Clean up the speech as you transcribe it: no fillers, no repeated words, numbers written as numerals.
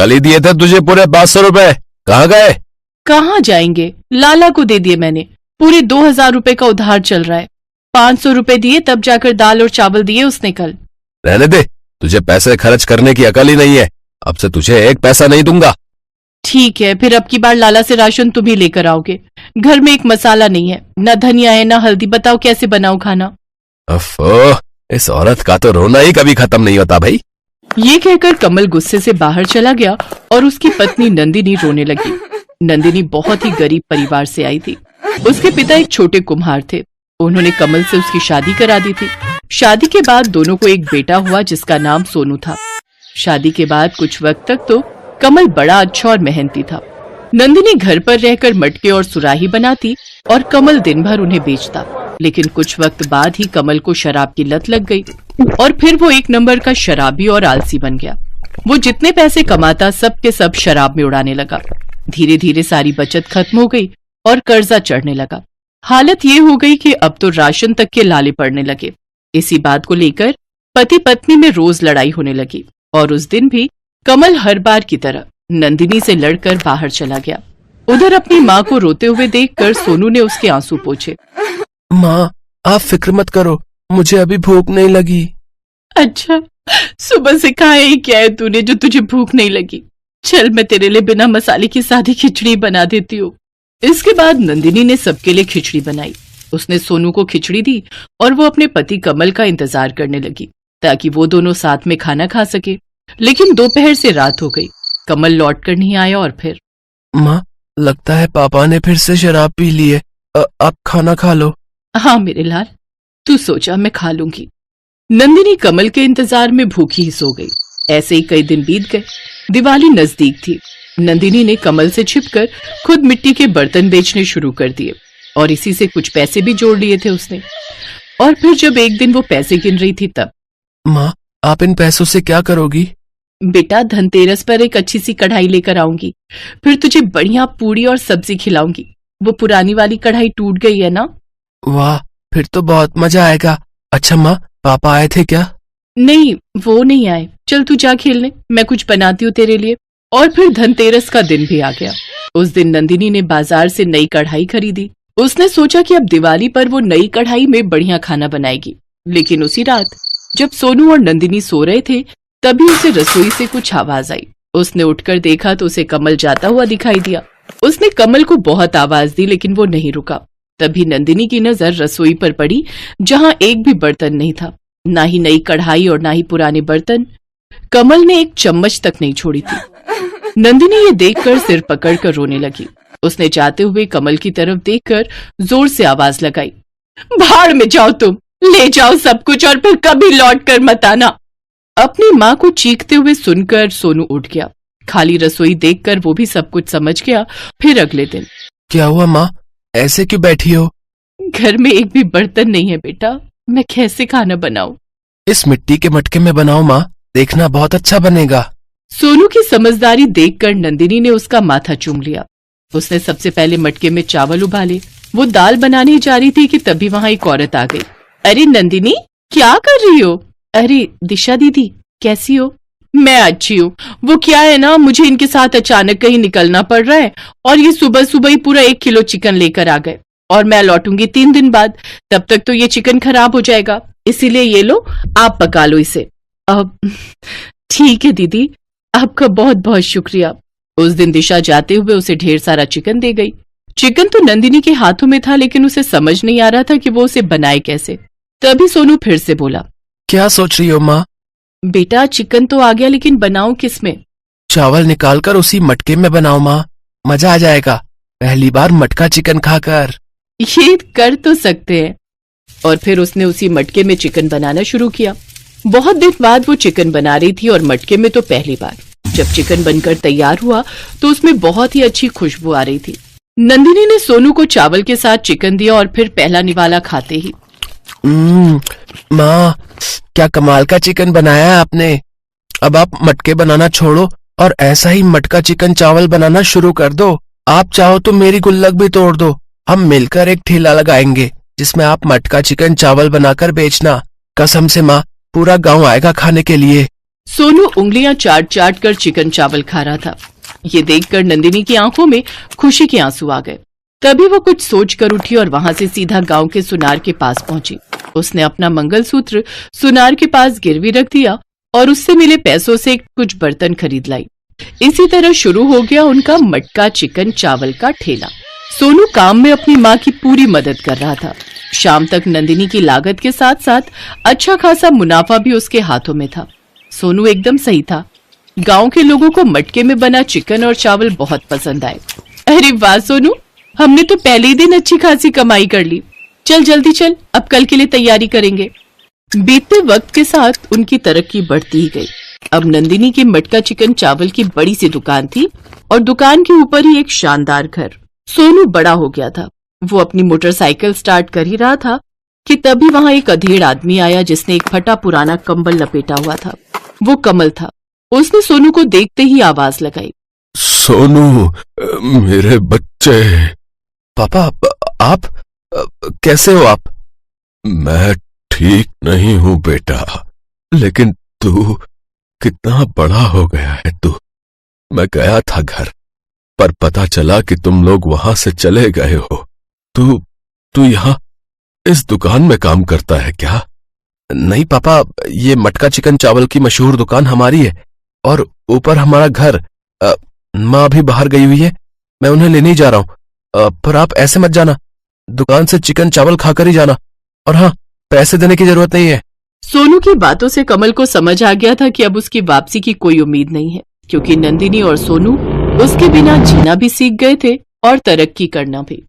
कल ही दिए थे तुझे पूरे 500 रुपए, कहाँ गए? कहाँ जाएंगे, लाला को दे दिए मैंने। पूरे 2000 रुपए का उधार चल रहा है। 500 रुपए दिए तब जाकर दाल और चावल दिए उसने कल। रहने दे, तुझे पैसे खर्च करने की अकल ही नहीं है। अब से तुझे एक पैसा नहीं दूंगा। ठीक है, फिर अब की बार लाला से राशन तुम ही लेकर आओगे। घर में एक मसाला नहीं है, न धनिया है न हल्दी, बताओ कैसे बनाऊं खाना। अफो, इस औरत का तो रोना ही कभी खत्म नहीं होता भाई। ये कहकर कमल गुस्से से बाहर चला गया और उसकी पत्नी नंदिनी रोने लगी। नंदिनी बहुत ही गरीब परिवार से आई थी। उसके पिता एक छोटे कुम्हार थे। उन्होंने कमल से उसकी शादी करा दी थी। शादी के बाद दोनों को एक बेटा हुआ जिसका नाम सोनू था। शादी के बाद कुछ वक्त तक तो कमल बड़ा अच्छा और मेहनती था। नंदिनी घर पर रहकर मटके और सुराही बनाती और कमल दिन भर उन्हें बेचता। लेकिन कुछ वक्त बाद ही कमल को शराब की लत लग गई और फिर वो एक नंबर का शराबी और आलसी बन गया। वो जितने पैसे कमाता सब के सब शराब में उड़ाने लगा। धीरे धीरे सारी बचत खत्म हो गई और कर्जा चढ़ने लगा। हालत ये हो गई कि अब तो राशन तक के लाले पड़ने लगे। इसी बात को लेकर पति पत्नी में रोज लड़ाई होने लगी और उस दिन भी कमल हर बार की तरह नंदिनी से लड़कर बाहर चला गया। उधर अपनी माँ को रोते हुए देखकर सोनू ने उसके आंसू पोंछे। माँ, आप फिक्र मत करो, मुझे अभी भूख नहीं लगी। अच्छा, सुबह से खाया ही क्या है तूने जो तुझे भूख नहीं लगी? चल मैं तेरे लिए बिना मसाले की सादी खिचड़ी बना देती हूँ। इसके बाद नंदिनी ने सबके लिए खिचड़ी बनाई। उसने सोनू को खिचड़ी दी और वो अपने पति कमल का इंतजार करने लगी ताकि वो दोनों साथ में खाना खा सके। लेकिन दोपहर से रात हो गई, कमल लौट कर नहीं आया। और फिर माँ, लगता है पापा ने फिर से शराब पी ली है। आप खाना खा लो। हाँ मेरे लाल, तू सोचा मैं खा लूंगी। नंदिनी कमल के इंतजार में भूखी ही सो गई। ऐसे ही कई दिन बीत गए। दिवाली नजदीक थी। नंदिनी ने कमल से छिपकर खुद मिट्टी के बर्तन बेचने शुरू कर दिए और इसी से कुछ पैसे भी जोड़ लिए थे उसने। और फिर जब एक दिन वो पैसे गिन रही थी तब। माँ, आप इन पैसों से क्या करोगी? बेटा, धनतेरस पर एक अच्छी सी कढ़ाई लेकर आऊंगी, फिर तुझे बढ़िया पूड़ी और सब्जी खिलाऊंगी। वो पुरानी वाली कढ़ाई टूट गई है ना। वाह, फिर तो बहुत मजा आएगा। अच्छा माँ, पापा आए थे क्या? नहीं, वो नहीं आए। चल तू जा खेलने, मैं कुछ बनाती हूँ तेरे लिए। और फिर धनतेरस का दिन भी आ गया। उस दिन नंदिनी ने बाजार से नई कढ़ाई खरीदी। उसने सोचा कि अब दिवाली पर वो नई कढ़ाई में बढ़िया खाना बनाएगी। लेकिन उसी रात जब सोनू और नंदिनी सो रहे थे तभी उसे रसोई से कुछ आवाज आई। उसने उठकर देखा तो उसे कमल जाता हुआ दिखाई दिया। उसने कमल को बहुत आवाज दी लेकिन वो नहीं रुका। तभी नंदिनी की नजर रसोई पर पड़ी जहां एक भी बर्तन नहीं था, ना ही नई कढ़ाई और ना ही पुराने बर्तन। कमल ने एक चम्मच तक नहीं छोड़ी थी। नंदिनी ये देखकर सिर पकड़कर रोने लगी। उसने जाते हुए कमल की तरफ देखकर जोर से आवाज लगाई, भाड़ में जाओ तुम, ले जाओ सब कुछ और फिर कभी लौट कर मत आना। अपनी माँ को चीखते हुए सुनकर सोनू उठ गया। खाली रसोई देखकर वो भी सब कुछ समझ गया। फिर अगले दिन। क्या हुआ माँ, ऐसे क्यों बैठी हो? घर में एक भी बर्तन नहीं है बेटा, मैं कैसे खाना बनाऊं? इस मिट्टी के मटके में बनाओ माँ, देखना बहुत अच्छा बनेगा। सोनू की समझदारी देखकर नंदिनी ने उसका माथा चूम लिया। उसने सबसे पहले मटके में चावल उबाले। वो दाल बनाने जा रही थी कि तभी वहां एक औरत आ गई। अरे नंदिनी, क्या कर रही हो? अरे दिशा दीदी, कैसी हो? मैं अच्छी हूँ। वो क्या है ना, मुझे इनके साथ अचानक कहीं निकलना पड़ रहा है और ये सुबह सुबह ही पूरा 1 किलो चिकन लेकर आ गए और मैं लौटूंगी 3 दिन बाद। तब तक तो ये चिकन खराब हो जाएगा, इसीलिए ये लो, आप पका लो इसे। अब ठीक है दीदी, आपका बहुत बहुत शुक्रिया। उस दिन दिशा जाते हुए उसे ढेर सारा चिकन दे गई। चिकन तो नंदिनी के हाथों में था लेकिन उसे समझ नहीं आ रहा था कि वो उसे बनाए कैसे। तभी सोनू फिर से बोला, क्या सोच रही हो माँ? बेटा, चिकन तो आ गया लेकिन बनाऊं किसमें? चावल निकालकर उसी मटके में बनाओ माँ, मजा आ जाएगा। पहली बार मटका चिकन खाकर। ये कर तो सकते हैं। और फिर उसने उसी मटके में चिकन बनाना शुरू किया। बहुत दिन बाद वो चिकन बना रही थी और मटके में तो पहली बार। जब चिकन बनकर तैयार हुआ तो उसमें बहुत ही अच्छी खुशबू आ रही थी। नंदिनी ने सोनू को चावल के साथ चिकन दिया और फिर पहला निवाला खाते ही, माँ, क्या कमाल का चिकन बनाया है आपने। अब आप मटके बनाना छोड़ो और ऐसा ही मटका चिकन चावल बनाना शुरू कर दो। आप चाहो तो मेरी गुल्लक भी तोड़ दो। हम मिलकर एक ठेला लगाएंगे जिसमें आप मटका चिकन चावल बनाकर बेचना। कसम से माँ, पूरा गांव आएगा खाने के लिए। सोनू उंगलियां चाट चाट कर चिकन चावल खा रहा था। ये देखकर नंदिनी की आंखों में खुशी के आंसू आ गए। तभी वो कुछ सोच कर उठी और वहां से सीधा गांव के सुनार के पास पहुंची। उसने अपना मंगलसूत्र सुनार के पास गिरवी रख दिया और उससे मिले पैसों से कुछ बर्तन खरीद लाई। इसी तरह शुरू हो गया उनका मटका चिकन चावल का ठेला। सोनू काम में अपनी माँ की पूरी मदद कर रहा था। शाम तक नंदिनी की लागत के साथ साथ अच्छा खासा मुनाफा भी उसके हाथों में था। सोनू एकदम सही था। गांव के लोगों को मटके में बना चिकन और चावल बहुत पसंद आए। अरे वाह सोनू, हमने तो पहले ही दिन अच्छी खासी कमाई कर ली। चल जल्दी चल, अब कल के लिए तैयारी करेंगे। बीतते वक्त के साथ उनकी तरक्की बढ़ती ही गई। अब नंदिनी की मटका चिकन चावल की बड़ी सी दुकान थी और दुकान के ऊपर ही एक शानदार घर। सोनू बड़ा हो गया था। वो अपनी मोटरसाइकिल स्टार्ट कर ही रहा था कि तभी वहां एक अधेड़ आदमी आया जिसने एक फटा पुराना कंबल लपेटा हुआ था। वो कमल था। उसने सोनू को देखते ही आवाज लगाई, सोनू, मेरे बच्चे। पापा, आप कैसे हो आप? मैं ठीक नहीं हूं बेटा, लेकिन तू कितना बड़ा हो गया है तू। मैं गया था घर, पर पता चला कि तुम लोग वहां से चले गए हो। तू यहाँ इस दुकान में काम करता है क्या? नहीं पापा, ये मटका चिकन चावल की मशहूर दुकान हमारी है और ऊपर हमारा घर। माँ भी बाहर गई हुई है, मैं उन्हें लेने ही जा रहा हूँ। पर आप ऐसे मत जाना, दुकान से चिकन चावल खाकर ही जाना, और हाँ, पैसे देने की जरूरत नहीं है। सोनू की बातों से कमल को समझ आ गया था कि अब उसकी वापसी की कोई उम्मीद नहीं है, क्योंकि नंदिनी और सोनू उसके बिना जीना भी सीख गए थे और तरक्की करना भी।